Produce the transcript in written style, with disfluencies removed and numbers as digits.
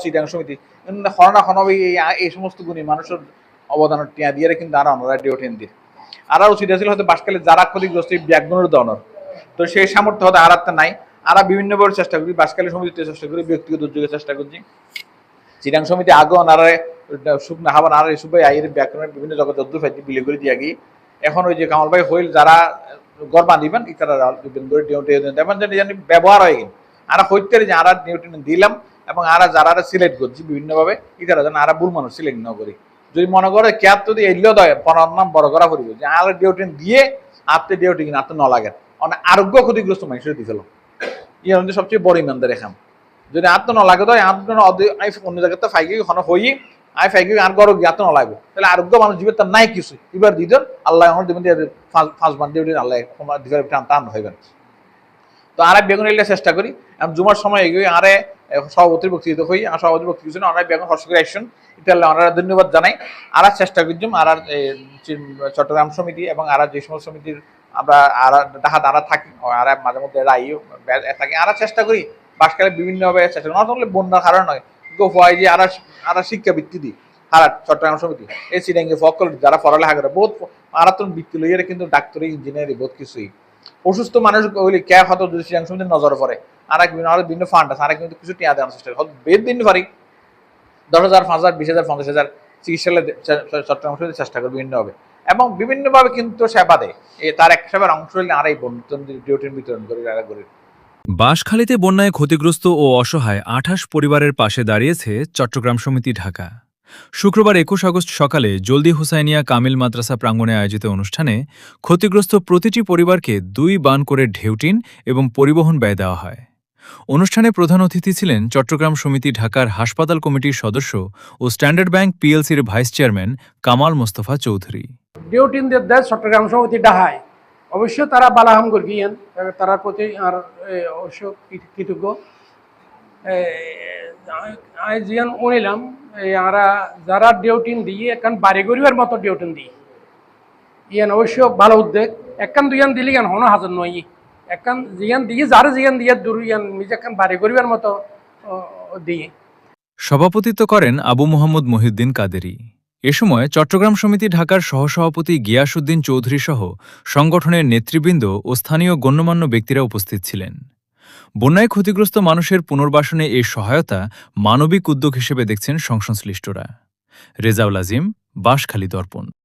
চিটাং সমিতি হরনা হনবে এই সমস্ত গুণী মানুষের অবদান টিয়া দিয়ে কিন্তু আর অনরা ডিওটেন দিয়ে আর উচিত ছিল হয়তো বাসকালে যারা ক্ষতিগ্রস্ত ব্যাগগুলোর দনর তো সেই সামর্থ্য হয়তো আর নাই। আর বিভিন্নভাবে চেষ্টা করি, বাসকালী সমিতিতে চেষ্টা করি, ব্যক্তিগত উদ্যোগে চেষ্টা করছি। চিটাং সমিতি আগেও নারে শুকনা হাবার আর এই সুবাই আইয়ের ব্যাকরণের বিভিন্ন জগৎ যদ্দু ফাইতে বিলি করে দিয়ে গিয়ে এখন ওই যে কামাল ভাই হইল যারা গড় বাঁধিবেন ইতারা জানি ব্যবহার হয়ে গেল আর হইতে যে আর নিউট্রিন দিলাম এবং আর যারা সিলেক্ট করছি বিভিন্নভাবে ইতারা যেন আর ভুল মানুষ সিলেক্ট ন করি। যদি মনে করে ক্যাপ যদি এলেও দেয় পনেরো নাম বড় করা পড়বে যে আর ডিউটিন দিয়ে আপনি ডিউটিন আপনি ন লাগে অনেক আরোগ্য ক্ষতিগ্রস্ত মানুষের দিয়ে ফেলো ইয়ে হচ্ছে সবচেয়ে বড় ইমানদার রেখাম। যদি আত্ম ন লাগে তো অন্য জায়গাতে ফাইকে হন হই আই ফাইকে আর গরো গিয়ে আত্ম ন লাগবে তাহলে আরোগ্য মানুষ জীবের তার নাই কিছু এবার দিতেন আল্লাহ আমার দেবেন পাঁচ বার ডিউটি আল্লাহ দিবার টান হইবেন। তো আর বেগুন এলে চেষ্টা করি জুমার সময় এগিয়ে আরে সভাপতির বক্তৃতা হই আর সভাপতির বক্তৃতা অনেক বেগুন হর্ষ করে আসছেন ইতালে ওনারা ধন্যবাদ জানাই। আর চেষ্টা করছি আর চট্টগ্রাম সমিতি এবং আর যে সমস্ত সমিতির আমরা আর ডাহাত আরা থাকি আর মাঝে মধ্যে রাইও থাকি আর চেষ্টা করি বাসকালে বিভিন্নভাবে চেষ্টা করি নট অনলি বন্যার কারণ নয় গোফাই যে আর শিক্ষা বৃত্তি দিই হারাট চট্টগ্রাম সমিতি এই সিডাঙ্গে ফকল যারা পড়ালেখা করে বহুত আরাতন বৃত্তি লইয়ারে কিন্তু ডাক্তারি ইঞ্জিনিয়ারিং বহুত কিছুই অসুস্থ মানুষ হইলে ক্যা হতো যদি সিডাং সমিতির নজরে পড়ে আর বিভিন্ন ফান্ড আছে আর কিন্তু কিছু টিয়া দেওয়ার চেষ্টা করি বেদ দিন পারি 10,000 5,000 20,000 50,000 চিকিৎসালয় চট্টগ্রাম সমিতি চেষ্টা করি বিভিন্নভাবে এবং বিভিন্নভাবে কিন্তু সেবা দেয় তার এক সেবার অংশ হইলে আর এই ডিউটির বিতরণ করি করি। বাঁশখালীতে বন্যায় ক্ষতিগ্রস্ত ও অসহায় 28 পরিবারের পাশে দাঁড়িয়েছে চট্টগ্রাম সমিতি ঢাকা। শুক্রবার 21 আগস্ট সকালে জলদি হুসাইনিয়া কামিল মাদ্রাসা প্রাঙ্গণে আয়োজিত অনুষ্ঠানে ক্ষতিগ্রস্ত প্রতিটি পরিবারকে 2 বান করে ঢেউটিন এবং পরিবহন ব্যয় দেওয়া হয়। অনুষ্ঠানে প্রধান অতিথি ছিলেন চট্টগ্রাম সমিতি ঢাকার হাসপাতাল কমিটির সদস্য ও স্ট্যান্ডার্ড ব্যাংক পিএলসির ভাইস চেয়ারম্যান কামাল মোস্তফা চৌধুরী। ডিউটিনদের দেশ চট্টগ্রাম সমিতি ডাহায় অবশ্য তারা বালাহাম গিয়েন তার প্রতি আর অবশ্য কৃতজ্ঞ জিয়ান উনিলাম আরা যারা ডিউটিন দিয়ে এখন বাড়ি গরিবের মতো ডিউটিন দিই ইয়ান অবশ্য ভালো উদ্যোগ একান দুইয়ান দিলে ইয়ান হনো হাজার নয় একান জিয়ান দিয়ে যারা জিয়ান দিয়ে দূর ইয়ান নিজে এখন বাড়ি গরিবের মতো দিয়ে। সভাপতিত্ব করেন আবু মোহাম্মদ মহিউদ্দিন কাদেরী। এ সময় চট্টগ্রাম সমিতি ঢাকার সহসভাপতি গিয়াসউদ্দিন চৌধুরী সহ সংগঠনের নেতৃবৃন্দ ও স্থানীয় গণ্যমান্য ব্যক্তিরা উপস্থিত ছিলেন। বন্যায় ক্ষতিগ্রস্ত মানুষের পুনর্বাসনে এই সহায়তা মানবিক উদ্যোগ হিসেবে দেখছেন সংশ্লিষ্টরা। রেজাউল আজিম, বাঁশখালী দর্পণ।